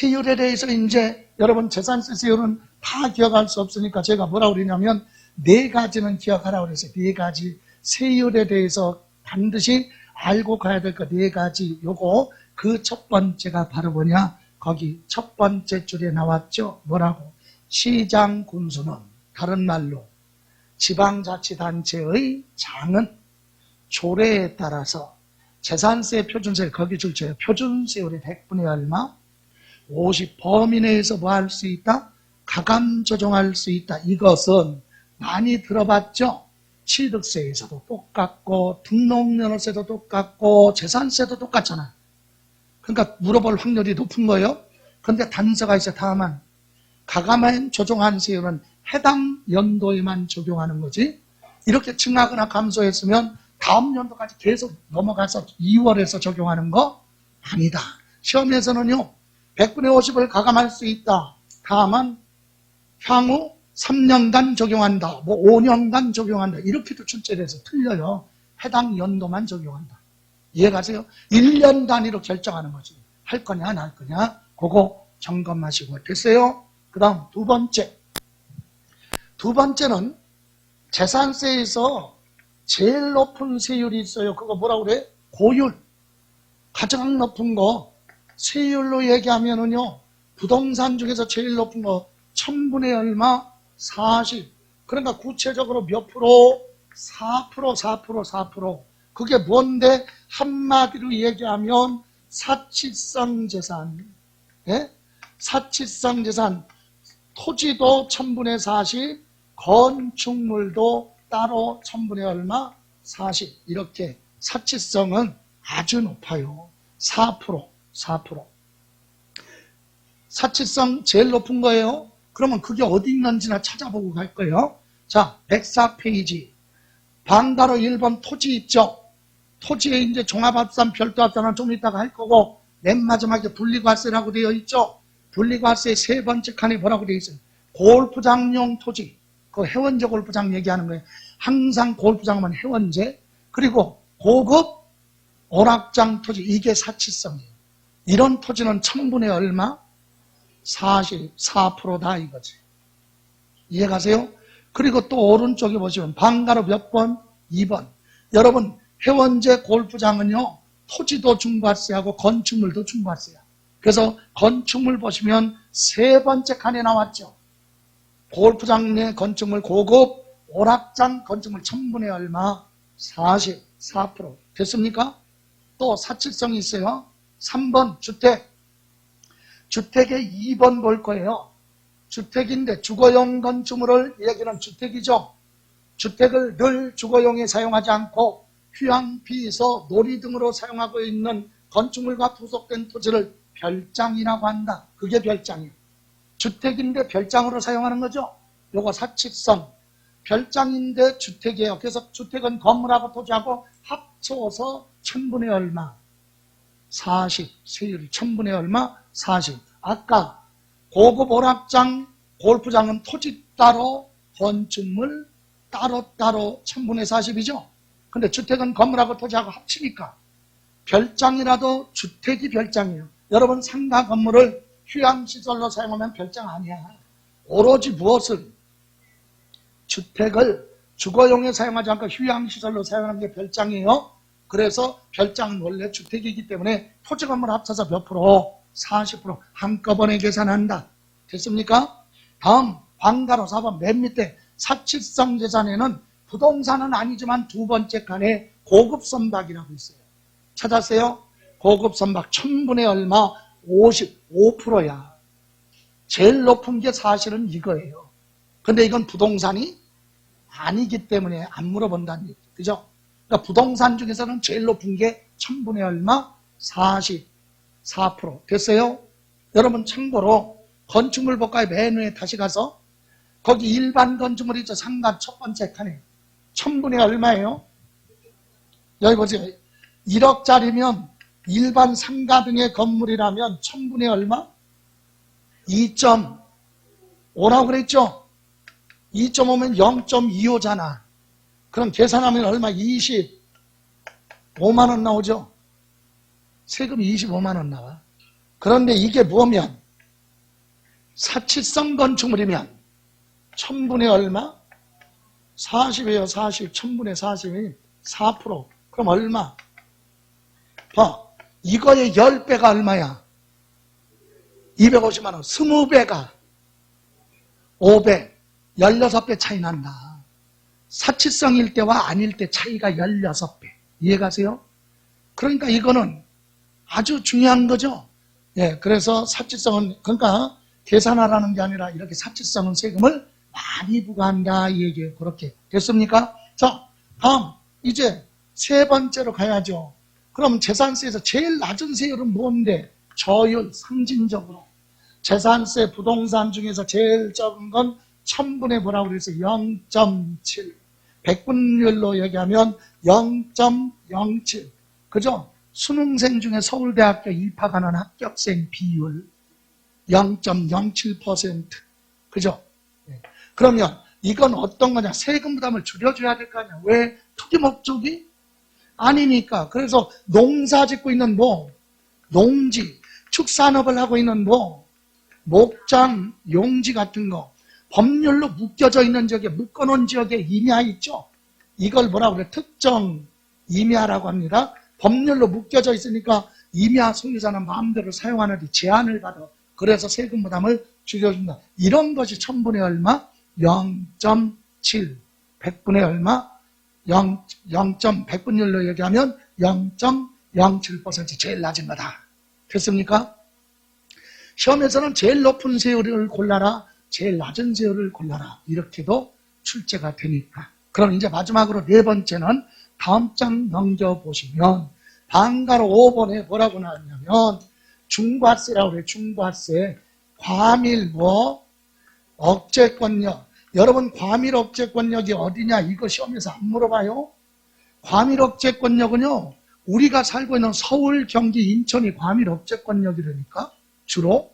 세율에 대해서 이제 여러분 재산세 세율은 다 기억할 수 없으니까 제가 뭐라고 그러냐면 네 가지는 기억하라고 그랬어요. 네 가지 세율에 대해서 반드시 알고 가야 될 거 네 가지. 요거 그 첫 번째가 바로 뭐냐? 거기 첫 번째 줄에 나왔죠. 뭐라고? 시장 군수는 다른 말로 지방자치단체의 장은 조례에 따라서 재산세 표준세 거기 줄쳐요. 표준세율의 100분의 얼마? 50 범위 내에서 뭐 할 수 있다? 가감 조정할 수 있다. 이것은 많이 들어봤죠? 취득세에서도 똑같고 등록면허세도 똑같고 재산세도 똑같잖아. 그러니까 물어볼 확률이 높은 거예요. 그런데 단서가 있어. 다만 가감한 조정한 세율은 해당 연도에만 적용하는 거지. 이렇게 증가하거나 감소했으면 다음 연도까지 계속 넘어가서 2월에서 적용하는 거 아니다. 시험에서는요 100분의 50을 가감할 수 있다. 다만 향후 3년간 적용한다. 뭐 5년간 적용한다. 이렇게도 출제를 해서 틀려요. 해당 연도만 적용한다. 이해가세요? 1년 단위로 결정하는 거지. 할 거냐 안 할 거냐 그거 점검하시고. 됐어요? 그 다음 두 번째는 재산세에서 제일 높은 세율이 있어요. 그거 뭐라고 그래? 고율. 가장 높은 거 세율로 얘기하면은요 부동산 중에서 제일 높은 거 1000분의 얼마? 40. 그러니까 구체적으로 몇 프로? 4%. 그게 뭔데? 한마디로 얘기하면 사치성 재산. 예? 사치성 재산. 토지도 1000분의 40, 건축물도 따로 1000분의 얼마? 40. 이렇게 사치성은 아주 높아요. 4%. 사치성 제일 높은 거예요. 그러면 그게 어디 있는지나 찾아보고 갈 거예요. 자, 104페이지. 방가로 1번 토지 있죠? 토지에 이제 종합합산, 별도합산은 좀 이따가 할 거고, 맨 마지막에 분리과세라고 되어 있죠? 분리과세 세 번째 칸에 뭐라고 되어 있어요? 골프장용 토지. 그 해원제 골프장 얘기하는 거예요. 항상 골프장만 해원제. 그리고 고급 오락장 토지. 이게 사치성이에요. 이런 토지는 1000분의 얼마? 44%다 이거지. 이해가세요? 그리고 또 오른쪽에 보시면 방가로 몇 번? 2번. 여러분 해원제 골프장은요 토지도 중과세하고 건축물도 중과세야. 그래서 건축물 보시면 세 번째 칸에 나왔죠. 골프장 내 건축물 고급 오락장 건축물 1000분의 얼마? 44%. 됐습니까? 또 사치성이 있어요. 3번 주택. 주택의 2번 볼 거예요. 주택인데 주거용 건축물을 얘기는 주택이죠. 주택을 늘 주거용에 사용하지 않고 휴양, 피서, 놀이 등으로 사용하고 있는 건축물과 부속된 토지를 별장이라고 한다. 그게 별장이에요. 주택인데 별장으로 사용하는 거죠. 요거 사치성. 별장인데 주택이에요. 그래서 주택은 건물하고 토지하고 합쳐서 1000분의 얼마? 40. 세율이 1000분의 얼마? 40. 아까 고급 오락장, 골프장은 토지 따로, 건축물 따로 1000분의 40이죠. 근데 주택은 건물하고 토지하고 합치니까 별장이라도 주택이 별장이에요. 여러분 상가 건물을 휴양시설로 사용하면 별장 아니야. 오로지 무엇을? 주택을 주거용에 사용하지 않고 휴양시설로 사용하는 게 별장이에요. 그래서 별장은 원래 주택이기 때문에 토지 건물 합쳐서 몇 프로? 40% 한꺼번에 계산한다. 됐습니까? 다음 방가로 4번 맨 밑에 사치성 재산에는 부동산은 아니지만 두 번째 칸에 고급 선박이라고 있어요. 찾았어요? 고급 선박 1000분의 얼마? 55%야. 제일 높은 게 사실은 이거예요. 근데 이건 부동산이 아니기 때문에 안 물어본다는 얘기죠. 그죠? 그러니까 부동산 중에서는 제일 높은 게 1000분의 얼마? 44%. 됐어요? 여러분 참고로 건축물 볼까요? 맨 위에 다시 가서 거기 일반 건축물 있죠? 상가 첫 번째 칸에 1000분의 얼마예요? 여기 보세요. 1억짜리면 일반 상가 등의 건물이라면 1000분의 얼마? 2.5라고 그랬죠? 2.5면 0.25잖아. 그럼 계산하면 얼마? 25만 원 나오죠? 세금이 25만 원 나와. 그런데 이게 뭐면 사치성 건축물이면 1000분의 얼마? 40이에요. 40. 1000분의 40이 4%. 그럼 얼마? 봐. 이거의 10배가 얼마야? 250만 원. 20배가 500. 16배 차이 난다. 사치성일 때와 아닐 때 차이가 16배. 이해가세요? 그러니까 이거는 아주 중요한 거죠. 예, 그래서 사치성은, 그러니까 계산하라는 게 아니라 이렇게 사치성은 세금을 많이 부과한다. 이 얘기예요. 그렇게. 됐습니까? 자, 다음. 이제 세 번째로 가야죠. 그럼 재산세에서 제일 낮은 세율은 뭔데? 저율, 상징적으로. 재산세, 부동산 중에서 제일 적은 건 1000분의 뭐라고 그랬어요? 0.7. 백분율로 얘기하면 0.07. 그죠? 수능생 중에 서울대학교 입학하는 합격생 비율 0.07%. 그죠? 그러면 이건 어떤 거냐? 세금 부담을 줄여줘야 될 거 아니야. 왜? 투기 목적이 아니니까. 그래서 농사 짓고 있는 농지, 축산업을 하고 있는 목장, 용지 같은 거 법률로 묶여져 있는 지역에, 묶어놓은 지역에 임야 있죠? 이걸 뭐라고 그래? 특정 임야라고 합니다. 법률로 묶여져 있으니까 임야 소유자는 마음대로 사용하는데 제한을 받아. 그래서 세금 부담을 줄여준다. 이런 것이 1000분의 얼마? 0.7. 100분의 얼마? 100분율로 얘기하면 0.07% 제일 낮은 거다. 됐습니까? 시험에서는 제일 높은 세율을 골라라, 제일 낮은 세율을 골라라. 이렇게도 출제가 되니까. 그럼 이제 마지막으로 네 번째는 다음 장 넘겨보시면 방가로 5번에 뭐라고 나왔냐면 중과세라고 그래요. 중과세. 과밀 억제권력. 여러분 과밀 억제권력이 어디냐? 이거 시험에서 안 물어봐요. 과밀 억제권력은요. 우리가 살고 있는 서울, 경기, 인천이 과밀 억제권력이라니까 주로.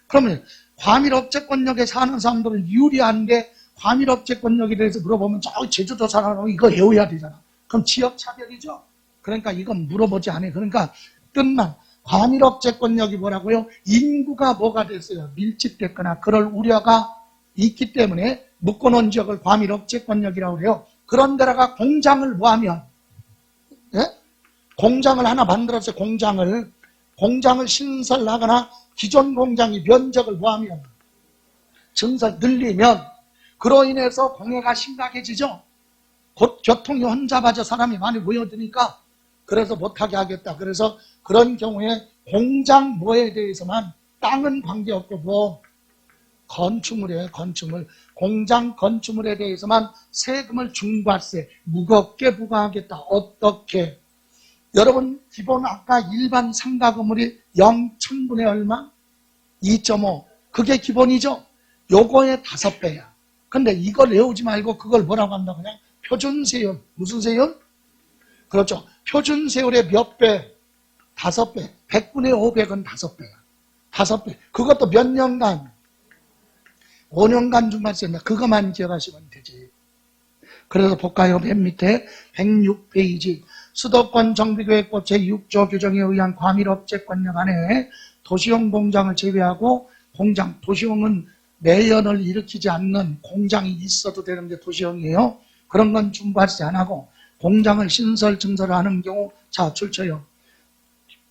그러면 과밀 억제권력에 사는 사람들은 유리한데 과밀 억제권력에 대해서 물어보면 저 제주도 사람은 이거 외워야 되잖아. 그럼 지역 차별이죠. 그러니까 이건 물어보지 않아요. 그러니까 끝만 과밀 억제권력이 뭐라고요? 인구가 뭐가 됐어요? 밀집됐거나 그럴 우려가 있기 때문에 묶어놓은 지역을 과밀 억제권력이라고 해요. 그런 데다가 공장을 뭐하면 예? 공장을 하나 만들어서 공장을 신설하거나 기존 공장이 면적을 뭐하면 증설 늘리면 그로 인해서 공해가 심각해지죠. 곧 교통이 혼잡아져 사람이 많이 모여드니까 그래서 못하게 하겠다. 그래서 그런 경우에 공장 뭐에 대해서만 땅은 관계없고 건축물이에요. 건축물. 공장 건축물에 대해서만 세금을 중과세 무겁게 부과하겠다. 어떻게? 여러분 기본 아까 일반 상가 건물이 0,1000분의 얼마? 2.5. 그게 기본이죠. 요거의 5배야. 근데 이걸 외우지 말고 그걸 뭐라고 한다 그냥 표준세율. 무슨 세율? 그렇죠. 표준세율의 몇 배? 5배. 100분의 500은 5배야. 5배. 그것도 몇 년간? 5년간 중과세인데 그것만 기억하시면 되지. 그래서 볼까요? 맨 밑에 106페이지. 수도권 정비계획법 제6조 규정에 의한 과밀억제권력 안에 도시용 공장을 제외하고 도시용은 매연을 일으키지 않는 공장이 있어도 되는데 도시용이에요. 그런 건 중과세 안 하고 공장을 신설, 증설하는 경우 자 출처요.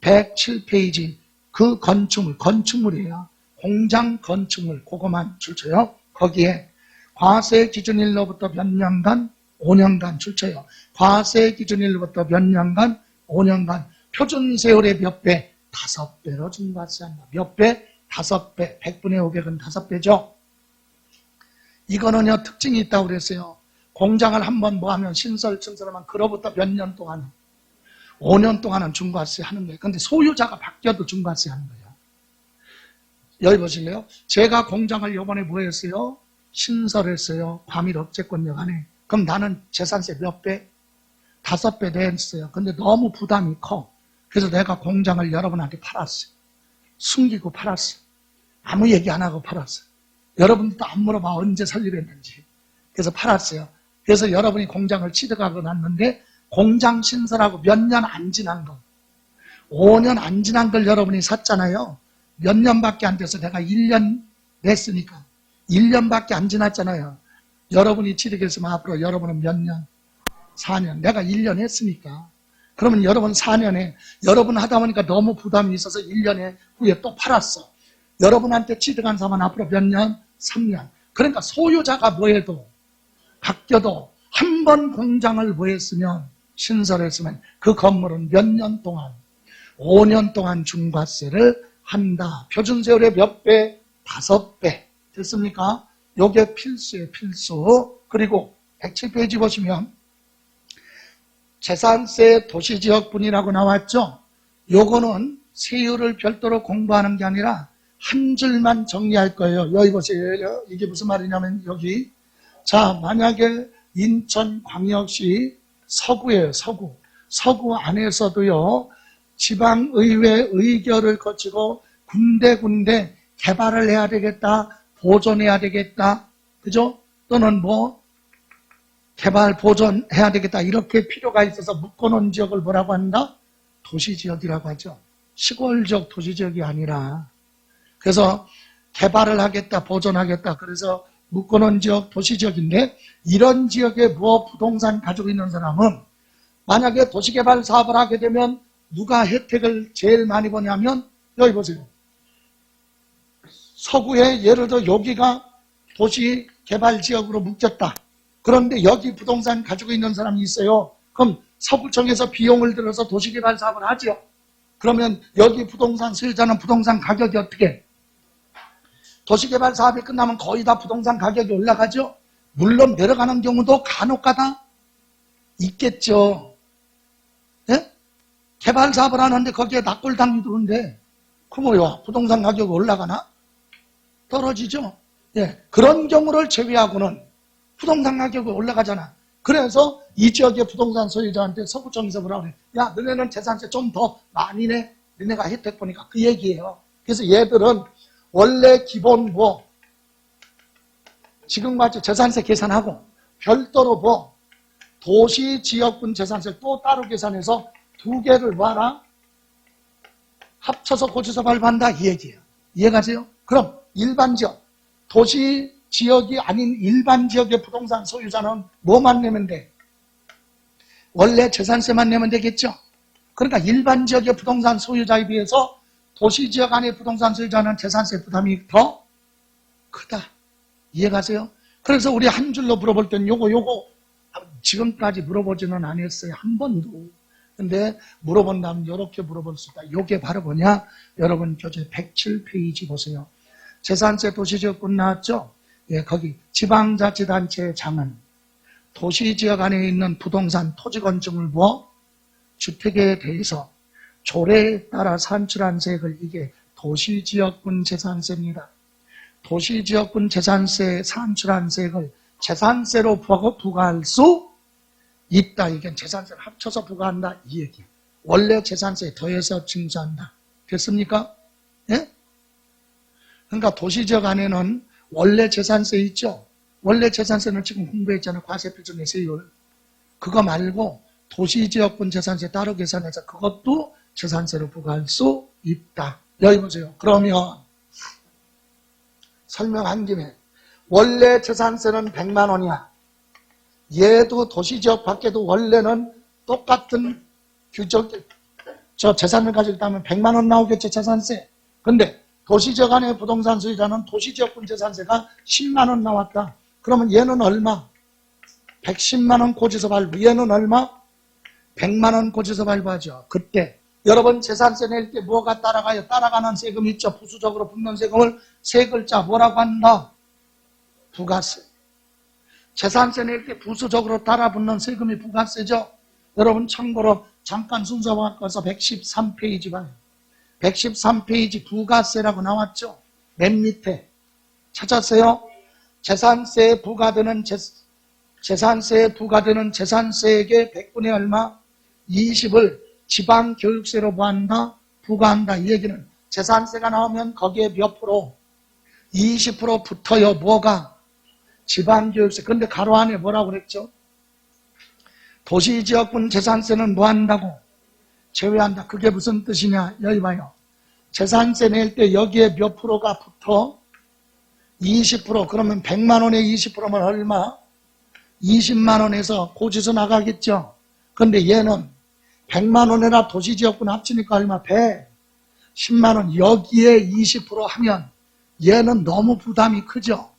107페이지 그 건축물이에요. 공장 건축물 그거만 출처요. 거기에 과세 기준일로부터 몇 년간 5년간 출처요. 과세 기준일로부터 몇 년간 5년간 표준세율의 몇 배? 5배로 중과세한다. 몇 배? 5배. 100분의 500은 5배죠. 이거는요 특징이 있다고 그랬어요. 공장을 한번 하면 신설, 증설하면 그로부터 몇 년 동안 5년 동안은 중과세 하는 거예요. 근데 소유자가 바뀌어도 중과세 하는 거예요. 여기 보실래요? 제가 공장을 이번에 뭐 했어요? 신설했어요. 과밀 억제권력 안에. 그럼 나는 재산세 몇 배? 5배 냈어요. 근데 너무 부담이 커. 그래서 내가 공장을 여러분한테 팔았어요. 숨기고 팔았어요. 아무 얘기 안 하고 팔았어요. 여러분도 안 물어봐 언제 설립했는지. 그래서 팔았어요. 그래서 여러분이 공장을 취득하고 났는데 공장 신설하고 몇 년 안 지난 거 5년 안 지난 걸 여러분이 샀잖아요. 몇 년밖에 안 돼서 내가 1년 냈으니까 1년밖에 안 지났잖아요. 여러분이 취득했으면 앞으로 여러분은 몇 년? 4년. 내가 1년 했으니까. 그러면 여러분 4년에 여러분 하다 보니까 너무 부담이 있어서 1년에 후에 또 팔았어. 여러분한테 취득한 사람은 앞으로 몇 년? 3년. 그러니까 소유자가 뭐해도 바뀌어도 한 번 공장을 뭐했으면 신설했으면 그 건물은 몇 년 동안 5년 동안 중과세를 한다. 표준세율의 몇 배? 5배. 됐습니까? 요게 필수예요, 필수. 그리고 107페이지 보시면 재산세 도시지역분이라고 나왔죠? 요거는 세율을 별도로 공부하는 게 아니라 한 줄만 정리할 거예요. 여기 보세요. 이게 무슨 말이냐면 여기. 자, 만약에 인천광역시 서구예요, 서구. 서구 안에서도요, 지방의회 의결을 거치고 군데군데 개발을 해야 되겠다, 보존해야 되겠다, 그죠? 또는 뭐, 개발, 보존해야 되겠다, 이렇게 필요가 있어서 묶어놓은 지역을 뭐라고 한다? 도시지역이라고 하죠. 시골적 도시지역이 아니라. 그래서 개발을 하겠다, 보존하겠다, 그래서 묶어놓은 지역, 도시지역인데, 이런 지역에 뭐 부동산 가지고 있는 사람은 만약에 도시개발 사업을 하게 되면 누가 혜택을 제일 많이 보냐면 여기 보세요. 서구에 예를 들어 여기가 도시개발지역으로 묶였다. 그런데 여기 부동산 가지고 있는 사람이 있어요. 그럼 서구청에서 비용을 들어서 도시개발 사업을 하죠. 그러면 여기 부동산 소유자는 부동산 가격이 어떻게? 도시개발 사업이 끝나면 거의 다 부동산 가격이 올라가죠. 물론 내려가는 경우도 간혹가다 있겠죠. 예? 개발 사업을 하는데 거기에 납골당이 들어오는데 그 뭐야? 부동산 가격이 올라가나? 떨어지죠. 예, 그런 경우를 제외하고는 부동산 가격이 올라가잖아. 그래서 이 지역의 부동산 소유자한테 서구청에서 뭐라고 그래? 야, 너네는 재산세 좀 더 많이 내. 너네가 혜택 보니까 그 얘기예요. 그래서 얘들은 원래 기본 뭐 지금같이 재산세 계산하고 별도로 뭐 도시지역분 재산세 또 따로 계산해서 두 개를 뭐하라? 합쳐서 고지서 발부한다 이 얘기예요. 이해가세요? 그럼 일반 지역, 도시 지역이 아닌 일반 지역의 부동산 소유자는 뭐만 내면 돼? 원래 재산세만 내면 되겠죠? 그러니까 일반 지역의 부동산 소유자에 비해서 도시 지역 안의 부동산 소유자는 재산세 부담이 더 크다. 이해가세요? 그래서 우리 한 줄로 물어볼 땐 요거 지금까지 물어보지는 않았어요. 한 번도. 근데 물어본다면 이렇게 물어볼 수 있다. 요게 바로 뭐냐? 여러분 교재 107페이지 보세요. 재산세 도시지역분 나왔죠? 예, 거기 지방자치단체의 장은 도시지역 안에 있는 부동산 토지건축물 뭐 주택에 대해서 조례에 따라 산출한 세액을 이게 도시지역분 재산세입니다. 도시지역분 재산세 산출한 세액을 재산세로 부과할 수 있다. 이게 재산세를 합쳐서 부과한다. 이 얘기예요. 원래 재산세에 더해서 징수한다. 됐습니까? 예? 그러니까 도시지역 안에는 원래 재산세 있죠? 원래 재산세는 지금 공부했잖아요. 과세표준의 세율. 그거 말고 도시지역분 재산세 따로 계산해서 그것도 재산세로 부과할 수 있다. 여기 보세요. 그러면 설명한 김에 원래 재산세는 100만 원이야. 얘도 도시지역 밖에도 원래는 똑같은 규정, 재산을 가지고 있다면 100만 원 나오겠죠, 재산세. 근데 도시지역 안에 부동산 소유자는 도시지역분 재산세가 10만 원 나왔다. 그러면 얘는 얼마? 110만 원 고지서 발부. 얘는 얼마? 100만 원 고지서 발부하죠. 그때 여러분 재산세 낼 때 뭐가 따라가요? 따라가는 세금 있죠. 부수적으로 붙는 세금을 세 글자 뭐라고 한다? 부가세. 재산세 낼 때 부수적으로 따라 붙는 세금이 부가세죠. 여러분 참고로 잠깐 순서 바꿔서 113페이지 봐요. 113페이지 부가세라고 나왔죠. 맨 밑에 찾았어요? 재산세에 부과되는 재산세액의 100분의 얼마? 20을 지방교육세로 뭐한다? 부과한다. 이 얘기는 재산세가 나오면 거기에 몇 프로? 20% 붙어요. 뭐가? 지방교육세. 근데 가로 안에 뭐라고 그랬죠? 도시지역분 재산세는 뭐 한다고? 제외한다. 그게 무슨 뜻이냐? 여기 봐요. 재산세 낼 때 여기에 몇 프로가 붙어? 20% 그러면 100만 원에 20%면 얼마? 20만 원에서 고지서 나가겠죠. 근데 얘는 100만 원에나 도시지역분 합치니까 얼마? 110만 원. 여기에 20% 하면 얘는 너무 부담이 크죠.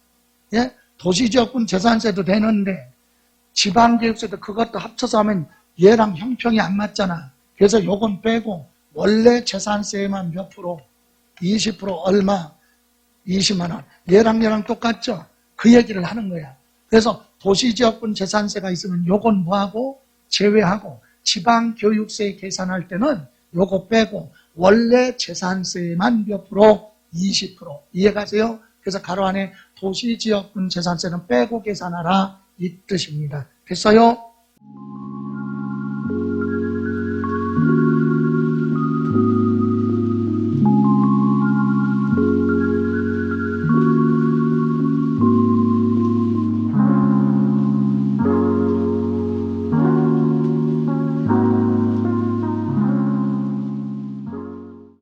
예? 도시지역분 재산세도 되는데 지방교육세도 그것도 합쳐서 하면 얘랑 형평이 안 맞잖아. 그래서 요건 빼고 원래 재산세만 몇 프로? 20% 얼마? 20만 원. 얘랑 똑같죠? 그 얘기를 하는 거야. 그래서 도시지역분 재산세가 있으면 요건 뭐하고? 제외하고 지방교육세 계산할 때는 요거 빼고 원래 재산세만 몇 프로? 20%. 이해가세요? 그래서 가로 안에 도시지역분 재산세는 빼고 계산하라 이 뜻입니다. 됐어요?